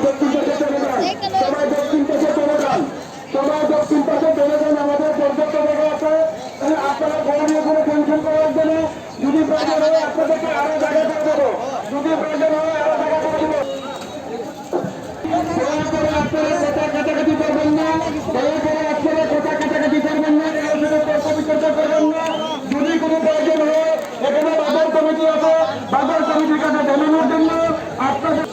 দক্ষিণ পাশে চলে যান, সবাই দক্ষিণ পাশে চলে যান, সবাই দক্ষিণ পাশে চলে যান। আমাদের পর্যাপ্ত জায়গা আছে, আপনারা ঘোরা নিয়ে কোনো টেনশন করা লাগবে না। যদি প্রয়োজন হয় আপনাদেরকে আরো জায়গা করে দেবো, যদি প্রয়োজন হয় আরো জায়গা করে দেবো। দয়া করে আপনারা কথা কাটাকাটি করবেন না, দয়া করে আপনারা কথা কাটাকাটি করবেন না, এর সাথে তর্ক বিতর্ক করবেন না। যদি কোনো প্রয়োজন হয় এখানে বাজার কমিটি আছে, বাজার কমিটির কাছে জানানোর জন্য আপনাদের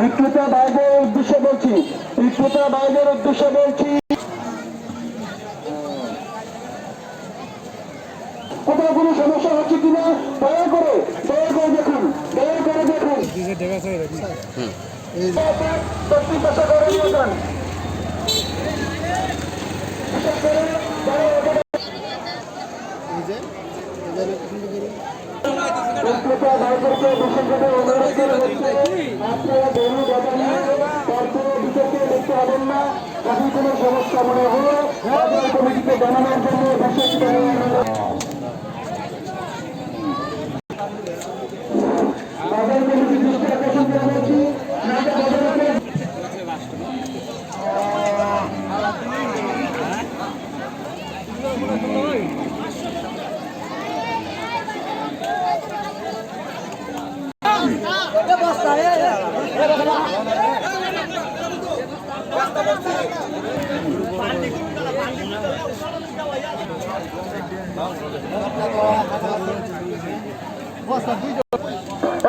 ইকলুতা বাইদের উদ্দেশ্যে বলছি, ইকলুতা বাইদের উদ্দেশ্যে বলছি, কোথাও কোনো সমস্যা হচ্ছে কিনা দয়া করে দেখুন, দয়া করে দেখুন। দক্ষিণ পাশে করে নিয়ে যান। বিশেষ করে যারা ইকলুতা বাইদেরকে বিশেষভাবে অনুরোধ করে হচ্ছে আপনারা গরু বাজার নিয়ে তারপরে বিতর্কে দেখতে হবেন না। যদি কোনো সমস্যা মনে হলো বাজার কমিটিকে জানানোর জন্য বিশেষভাবে অনুরোধ। বাজার কমিটির দৃষ্টি আকর্ষণ করে বলছি,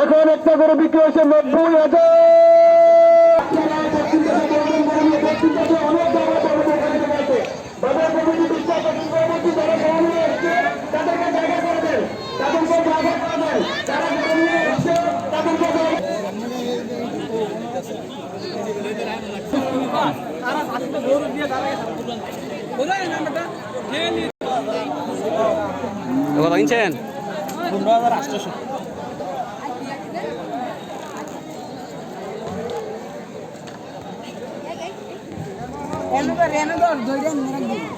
এখন একটা করে বিক্রি হয়েছে 90,000। অনেক বাজার কমিটি বিশ্বাস পরবর্তী যারা গরু নিয়ে এসছে তাদেরকে জায়গা করে দেন, তাদেরকে জায়গা করে দেন, যারা গরু নিয়ে এসছে তাদেরকে কিনছেন 15,800। Eno dor, doi dia